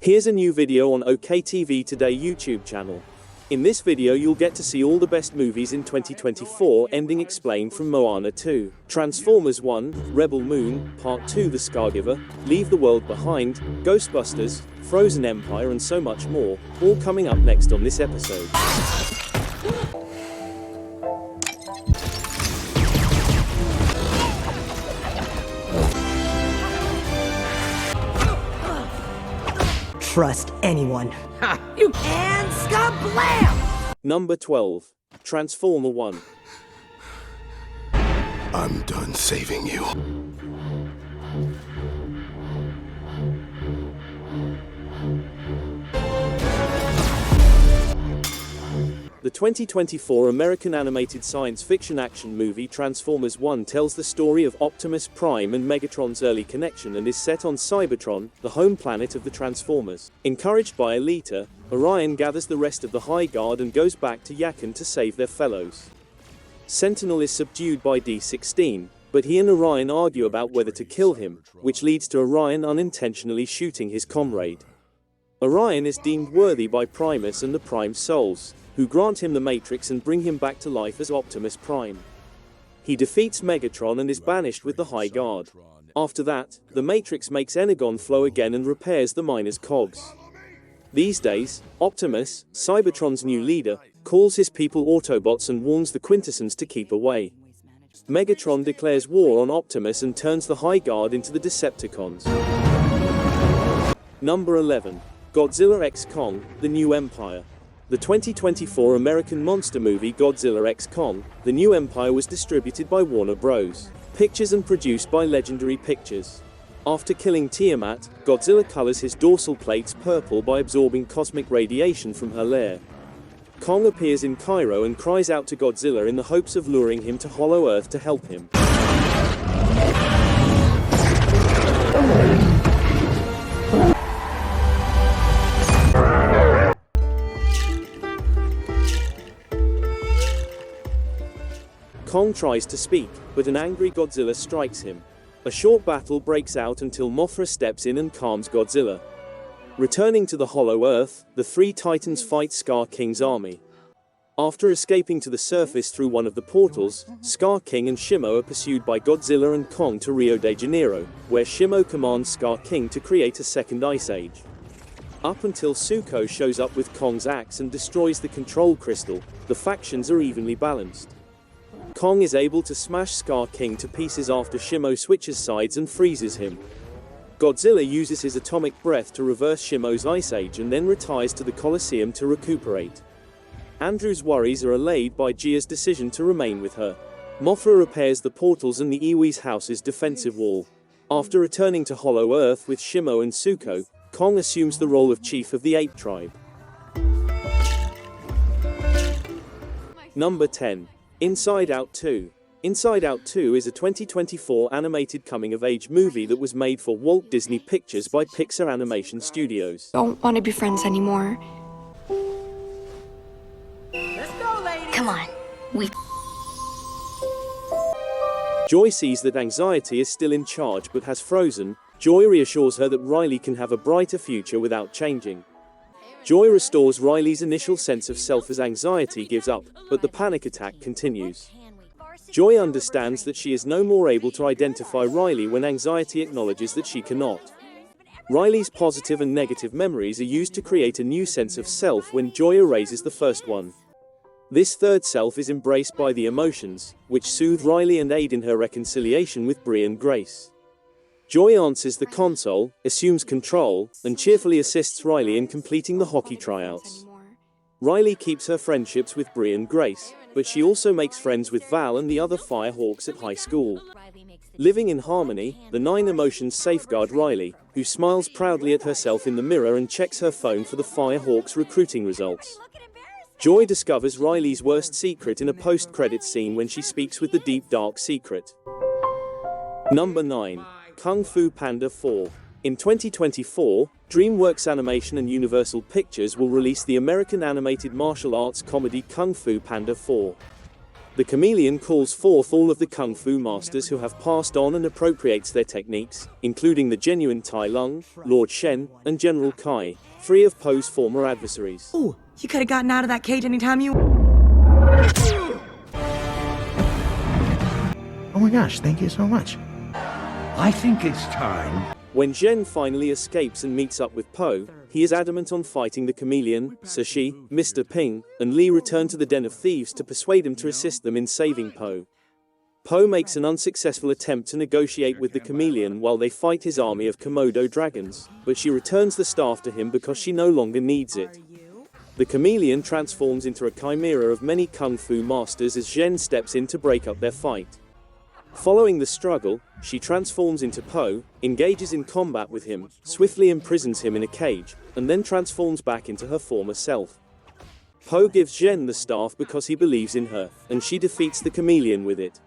Here's a new video on OKTV Today YouTube channel. In this video you'll get to see all the best movies in 2024, ending explained from Moana 2, Transformers 1, Rebel Moon, Part 2 The Scargiver, Leave the World Behind, Ghostbusters, Frozen Empire and so much more, all coming up next on this episode. Trust anyone. Ha! You and skablam! Number 12. Transformer 1. I'm done saving you. The 2024 American animated science fiction action movie Transformers 1 tells the story of Optimus Prime and Megatron's early connection and is set on Cybertron, the home planet of the Transformers. Encouraged by Alita, Orion gathers the rest of the High Guard and goes back to Yakan to save their fellows. Sentinel is subdued by D-16, but he and Orion argue about whether to kill him, which leads to Orion unintentionally shooting his comrade. Orion is deemed worthy by Primus and the Prime Souls, who grant him the Matrix and bring him back to life as Optimus Prime. He defeats Megatron and is banished with the High Guard. After that, the Matrix makes energon flow again and repairs the miner's cogs. These days, Optimus, Cybertron's new leader, calls his people Autobots and warns the Quintessons to keep away. Megatron declares war on Optimus and turns the High Guard into the Decepticons. Number 11. Godzilla x Kong, The New Empire. The 2024 American monster movie Godzilla x Kong, The New Empire was distributed by Warner Bros. Pictures and produced by Legendary Pictures. After killing Tiamat, Godzilla colors his dorsal plates purple by absorbing cosmic radiation from her lair. Kong appears in Cairo and cries out to Godzilla in the hopes of luring him to Hollow Earth to help him. Kong tries to speak, but an angry Godzilla strikes him. A short battle breaks out until Mothra steps in and calms Godzilla. Returning to the Hollow Earth, the three Titans fight Scar King's army. After escaping to the surface through one of the portals, Scar King and Shimo are pursued by Godzilla and Kong to Rio de Janeiro, where Shimo commands Scar King to create a second ice age. Up until Zuko shows up with Kong's axe and destroys the control crystal, the factions are evenly balanced. Kong is able to smash Scar King to pieces after Shimo switches sides and freezes him. Godzilla uses his atomic breath to reverse Shimo's ice age and then retires to the Colosseum to recuperate. Andrew's worries are allayed by Gia's decision to remain with her. Mothra repairs the portals and the Iwi's house's defensive wall. After returning to Hollow Earth with Shimo and Zuko, Kong assumes the role of chief of the ape tribe. Number 10. Inside Out 2. Inside Out 2 is a 2024 animated coming-of-age movie that was made for Walt Disney Pictures by Pixar Animation Studios. Don't want to be friends anymore. Let's go, ladies! Come on, Joy sees that anxiety is still in charge but has frozen. Joy reassures her that Riley can have a brighter future without changing. Joy restores Riley's initial sense of self as anxiety gives up, but the panic attack continues. Joy understands that she is no more able to identify Riley when anxiety acknowledges that she cannot. Riley's positive and negative memories are used to create a new sense of self when Joy erases the first one. This third self is embraced by the emotions, which soothe Riley and aid in her reconciliation with Bree and Grace. Joy answers the console, assumes control, and cheerfully assists Riley in completing the hockey tryouts. Riley keeps her friendships with Bree and Grace, but she also makes friends with Val and the other Firehawks at high school. Living in harmony, the 9 emotions safeguard Riley, who smiles proudly at herself in the mirror and checks her phone for the Firehawks recruiting results. Joy discovers Riley's worst secret in a post-credits scene when she speaks with the deep dark secret. Number 9. Kung Fu Panda 4. In 2024, DreamWorks Animation and Universal Pictures will release the American animated martial arts comedy Kung Fu Panda 4. The chameleon calls forth all of the kung fu masters who have passed on and appropriates their techniques, including the genuine Tai Lung, Lord Shen, and General Kai, three of Po's former adversaries. Ooh, you could have gotten out of that cage anytime you... Oh my gosh, thank you so much. I think it's time. When Zhen finally escapes and meets up with Po, he is adamant on fighting the chameleon. Sashi, Mr. Ping, and Lee return to the Den of Thieves to persuade him to assist them in saving Po. Po makes an unsuccessful attempt to negotiate with the chameleon while they fight his army of Komodo dragons, but she returns the staff to him because she no longer needs it. The chameleon transforms into a chimera of many kung fu masters as Zhen steps in to break up their fight. Following the struggle, she transforms into Po, engages in combat with him, swiftly imprisons him in a cage, and then transforms back into her former self. Po gives Zhen the staff because he believes in her, and she defeats the chameleon with it.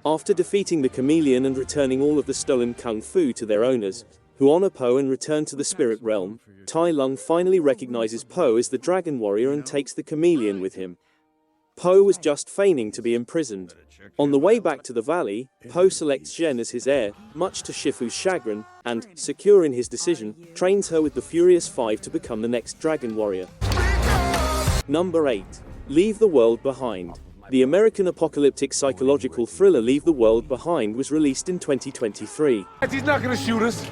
After defeating the chameleon and returning all of the stolen kung fu to their owners, who honor Po and return to the spirit realm, Tai Lung finally recognizes Po as the dragon warrior and takes the chameleon with him. Po was just feigning to be imprisoned. On the way back to the valley, Po selects Zhen as his heir, much to Shifu's chagrin, and, secure in his decision, trains her with the Furious Five to become the next dragon warrior. Number 8. Leave the World Behind. The American apocalyptic psychological thriller Leave the World Behind was released in 2023. He's not gonna shoot us.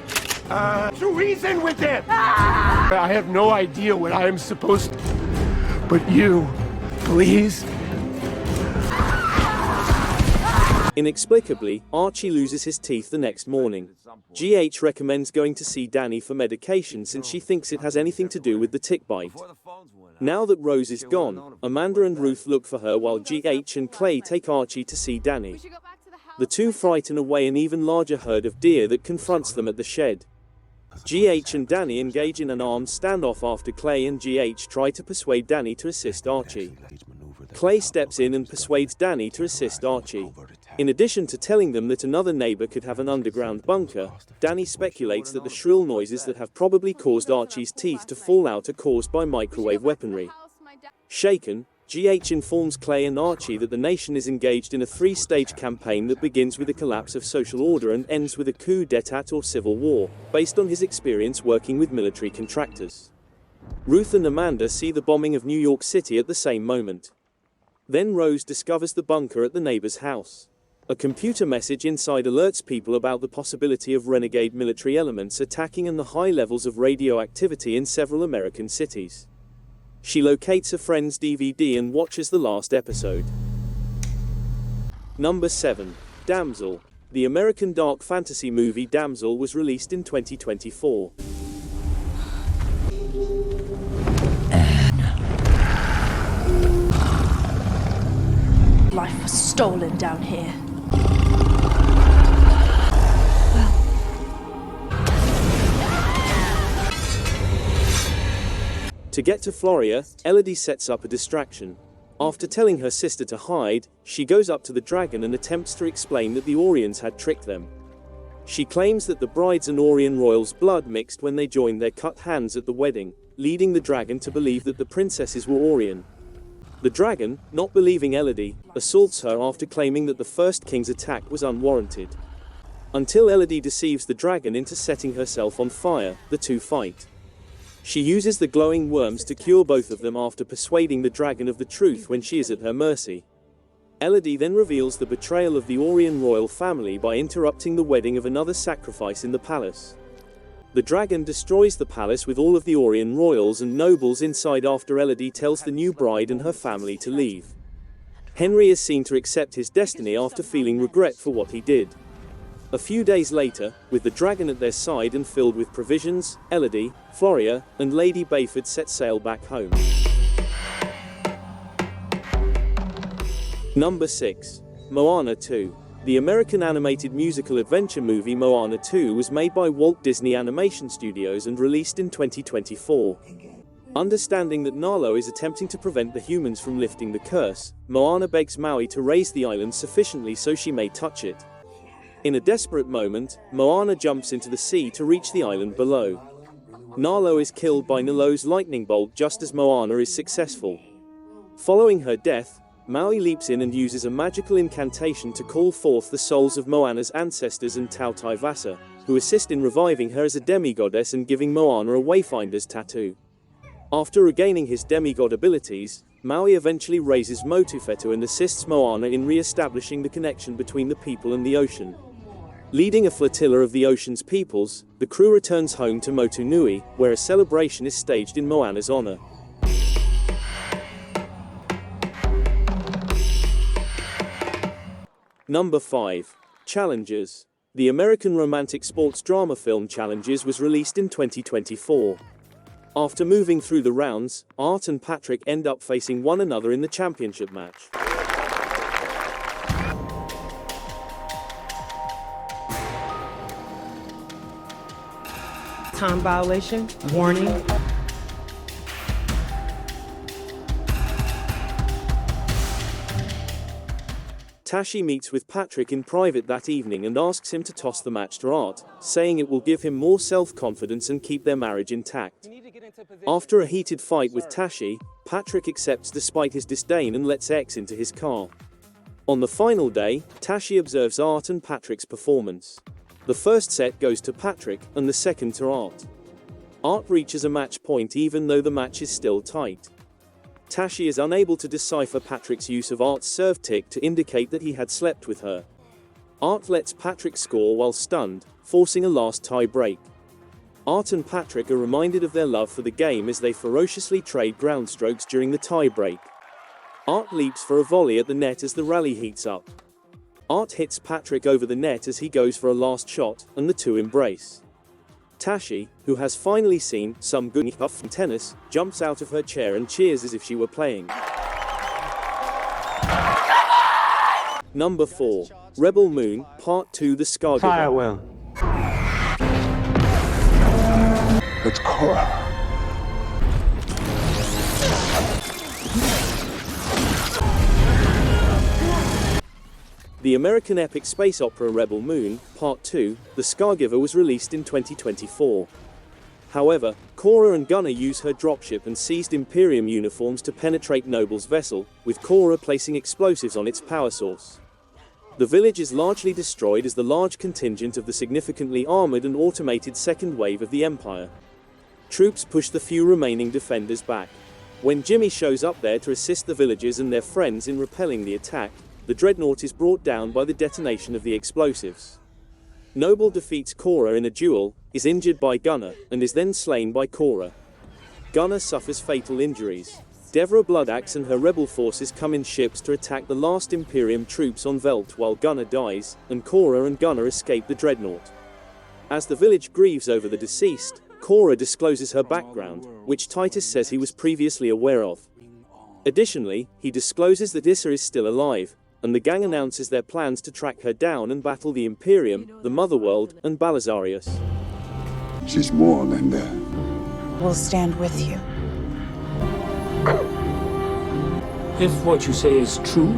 To reason with him! I have no idea what I am supposed to... But you, please... Inexplicably, Archie loses his teeth the next morning. GH recommends going to see Danny for medication since she thinks it has anything to do with the tick bite. Now that Rose is gone, Amanda and Ruth look for her while GH and Clay take Archie to see Danny. The two frighten away an even larger herd of deer that confronts them at the shed. GH and Danny engage in an armed standoff after Clay and GH try to persuade Danny to assist Archie. Clay steps in and persuades Danny to assist Archie. In addition to telling them that another neighbor could have an underground bunker, Danny speculates that the shrill noises that have probably caused Archie's teeth to fall out are caused by microwave weaponry. Shaken, GH informs Clay and Archie that the nation is engaged in a three-stage campaign that begins with the collapse of social order and ends with a coup d'etat or civil war, based on his experience working with military contractors. Ruth and Amanda see the bombing of New York City at the same moment. Then Rose discovers the bunker at the neighbor's house. A computer message inside alerts people about the possibility of renegade military elements attacking and the high levels of radioactivity in several American cities. She locates a friend's DVD and watches the last episode. Number 7. Damsel. The American dark fantasy movie Damsel was released in 2024. Life was stolen down here. To get to Floria, Elodie sets up a distraction. After telling her sister to hide, she goes up to the dragon and attempts to explain that the Orions had tricked them. She claims that the bride's and Orion royals' blood mixed when they joined their cut hands at the wedding, leading the dragon to believe that the princesses were Orion. The dragon, not believing Elodie, assaults her after claiming that the first king's attack was unwarranted. Until Elodie deceives the dragon into setting herself on fire, the two fight. She uses the glowing worms to cure both of them after persuading the dragon of the truth when she is at her mercy. Elodie then reveals the betrayal of the Orion royal family by interrupting the wedding of another sacrifice in the palace. The dragon destroys the palace with all of the Orion royals and nobles inside after Elodie tells the new bride and her family to leave. Henry is seen to accept his destiny after feeling regret for what he did. A few days later, with the dragon at their side and filled with provisions, Elodie, Floria, and Lady Bayford set sail back home. Number 6. Moana 2. The American animated musical adventure movie Moana 2 was made by Walt Disney Animation Studios and released in 2024. Understanding that Nalo is attempting to prevent the humans from lifting the curse, Moana begs Maui to raise the island sufficiently so she may touch it. In a desperate moment, Moana jumps into the sea to reach the island below. Nalo is killed by Nalo's lightning bolt just as Moana is successful. Following her death, Maui leaps in and uses a magical incantation to call forth the souls of Moana's ancestors and Tautai Vasa, who assist in reviving her as a demigoddess and giving Moana a Wayfinder's tattoo. After regaining his demigod abilities, Maui eventually raises Motufetu and assists Moana in re-establishing the connection between the people and the ocean. Leading a flotilla of the ocean's peoples, the crew returns home to Motunui, where a celebration is staged in Moana's honor. Number 5. Challengers. The American romantic sports drama film Challengers was released in 2024. After moving through the rounds, Art and Patrick end up facing one another in the championship match. Time violation, warning. Tashi meets with Patrick in private that evening and asks him to toss the match to Art, saying it will give him more self-confidence and keep their marriage intact. After a heated fight with Tashi, Patrick accepts despite his disdain and lets X into his car. On the final day, Tashi observes Art and Patrick's performance. The first set goes to Patrick, and the second to Art. Art reaches a match point even though the match is still tight. Tashi is unable to decipher Patrick's use of Art's serve tick to indicate that he had slept with her. Art lets Patrick score while stunned, forcing a last tie break. Art and Patrick are reminded of their love for the game as they ferociously trade ground strokes during the tie break. Art leaps for a volley at the net as the rally heats up. Art hits Patrick over the net as he goes for a last shot, and the two embrace. Tashi, who has finally seen some good stuff from tennis, jumps out of her chair and cheers as if she were playing. Number 4. Rebel Moon, Part 2: The Scargiver. Fire well. It's Korra. The American epic space opera Rebel Moon, Part 2, The Scargiver was released in 2024. However, Korra and Gunnar use her dropship and seized Imperium uniforms to penetrate Noble's vessel, with Korra placing explosives on its power source. The village is largely destroyed as the large contingent of the significantly armored and automated second wave of the Empire. Troops push the few remaining defenders back. When Jimmy shows up there to assist the villagers and their friends in repelling the attack, the dreadnought is brought down by the detonation of the explosives. Noble defeats Korra in a duel, is injured by Gunnar, and is then slain by Korra. Gunnar suffers fatal injuries. Devra Bloodaxe and her rebel forces come in ships to attack the last Imperium troops on Velt while Gunnar dies, and Korra and Gunnar escape the dreadnought. As the village grieves over the deceased, Korra discloses her background, which Titus says he was previously aware of. Additionally, he discloses that Issa is still alive, and the gang announces their plans to track her down and battle the Imperium, the Motherworld, and Belisarius. She's more than that. We'll stand with you. If what you say is true.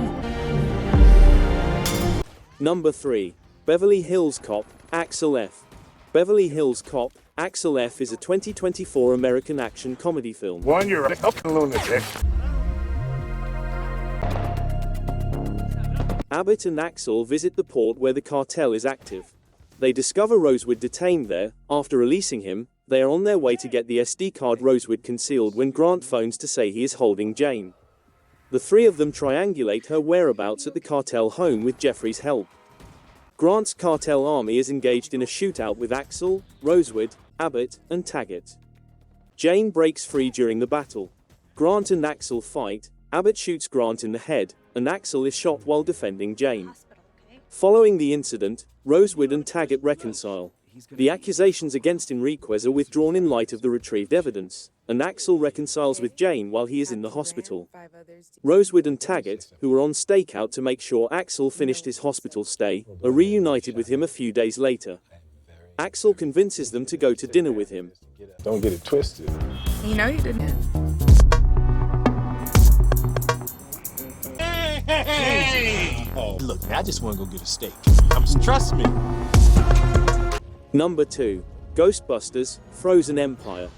Number 3. Beverly Hills Cop, Axel F. Beverly Hills Cop, Axel F is a 2024 American action comedy film. One, you're a fucking lunatic. Abbott and Axel visit the port where the cartel is active. They discover Rosewood detained there. After releasing him, they are on their way to get the SD card Rosewood concealed when Grant phones to say he is holding Jane. The three of them triangulate her whereabouts at the cartel home with Jeffrey's help. Grant's cartel army is engaged in a shootout with Axel, Rosewood, Abbott, and Taggart. Jane breaks free during the battle. Grant and Axel fight. Abbott shoots Grant in the head, and Axel is shot while defending Jane. Following the incident, Rosewood and Taggart reconcile. The accusations against Enriquez are withdrawn in light of the retrieved evidence, and Axel reconciles with Jane while he is in the hospital. Rosewood and Taggart, who were on stakeout to make sure Axel finished his hospital stay, are reunited with him a few days later. Axel convinces them to go to dinner with him. Don't get it twisted. You know you didn't. Look, man, I just want to go get a steak. Trust me. Number 2. Ghostbusters, Frozen Empire.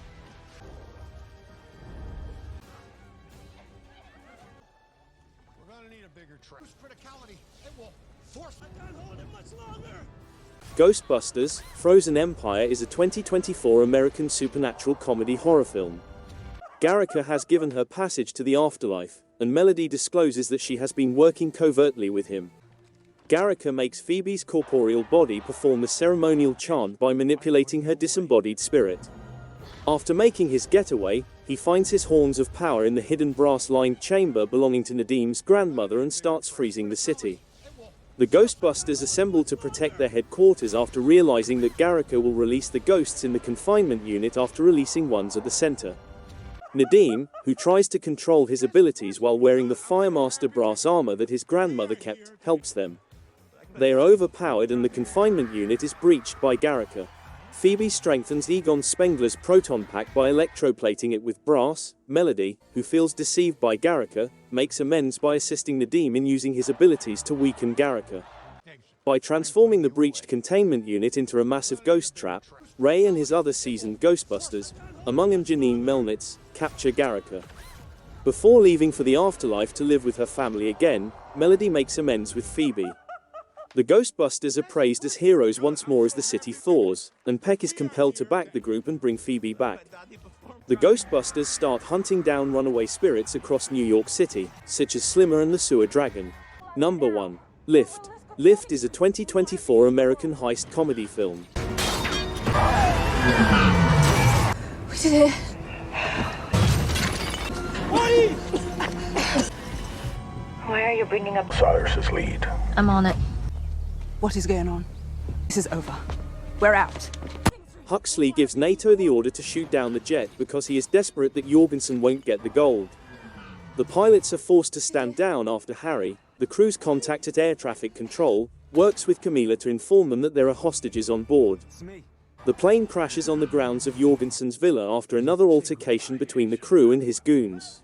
Ghostbusters: Frozen Empire is a 2024 American supernatural comedy horror film. Garrica has given her passage to the afterlife, and Melody discloses that she has been working covertly with him. Garrica makes Phoebe's corporeal body perform a ceremonial chant by manipulating her disembodied spirit. After making his getaway, he finds his horns of power in the hidden brass-lined chamber belonging to Nadim's grandmother and starts freezing the city. The Ghostbusters assemble to protect their headquarters after realizing that Garrica will release the ghosts in the confinement unit after releasing ones at the center. Nadim, who tries to control his abilities while wearing the Firemaster brass armor that his grandmother kept, helps them. They are overpowered and the confinement unit is breached by Garrica. Phoebe strengthens Egon Spengler's proton pack by electroplating it with brass. Melody, who feels deceived by Garrica, makes amends by assisting Nadim in using his abilities to weaken Garrica. By transforming the breached containment unit into a massive ghost trap, Ray and his other seasoned Ghostbusters, among them Janine Melnitz, capture Garrica. Before leaving for the afterlife to live with her family again, Melody makes amends with Phoebe. The Ghostbusters are praised as heroes once more as the city thaws, and Peck is compelled to back the group and bring Phoebe back. The Ghostbusters start hunting down runaway spirits across New York City, such as Slimmer and the Sewer Dragon. Number 1. Lift. Lift is a 2024 American heist comedy film. We did it. Why are you bringing up Cyrus's lead. I'm on it. what is going on? This is over. We're out. Huxley gives NATO the order to shoot down the jet because he is desperate that Jorgensen won't get the gold. The pilots are forced to stand down after Harry, the crew's contact at air traffic control, works with Camilla to inform them that there are hostages on board. The plane crashes on the grounds of Jorgensen's villa after another altercation between the crew and his goons.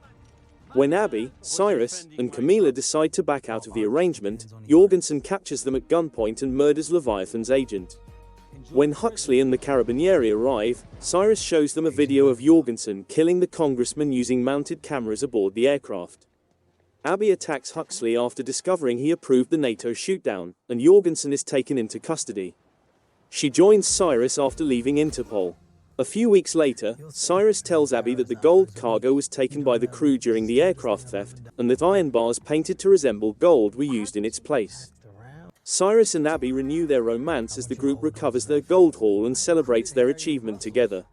When Abby, Cyrus, and Camilla decide to back out of the arrangement, Jorgensen captures them at gunpoint and murders Leviathan's agent. When Huxley and the Carabinieri arrive, Cyrus shows them a video of Jorgensen killing the congressman using mounted cameras aboard the aircraft. Abby attacks Huxley after discovering he approved the NATO shootdown, and Jorgensen is taken into custody. She joins Cyrus after leaving Interpol. A few weeks later, Cyrus tells Abby that the gold cargo was taken by the crew during the aircraft theft, and that iron bars painted to resemble gold were used in its place. Cyrus and Abby renew their romance as the group recovers their gold haul and celebrates their achievement together.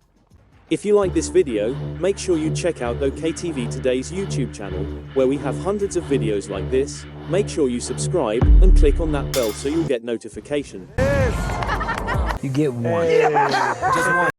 If you like this video, make sure you check out OKTV Today's YouTube channel, where we have hundreds of videos like this. Make sure you subscribe, and click on that bell so you'll get notification. You get one. Yeah. Just one.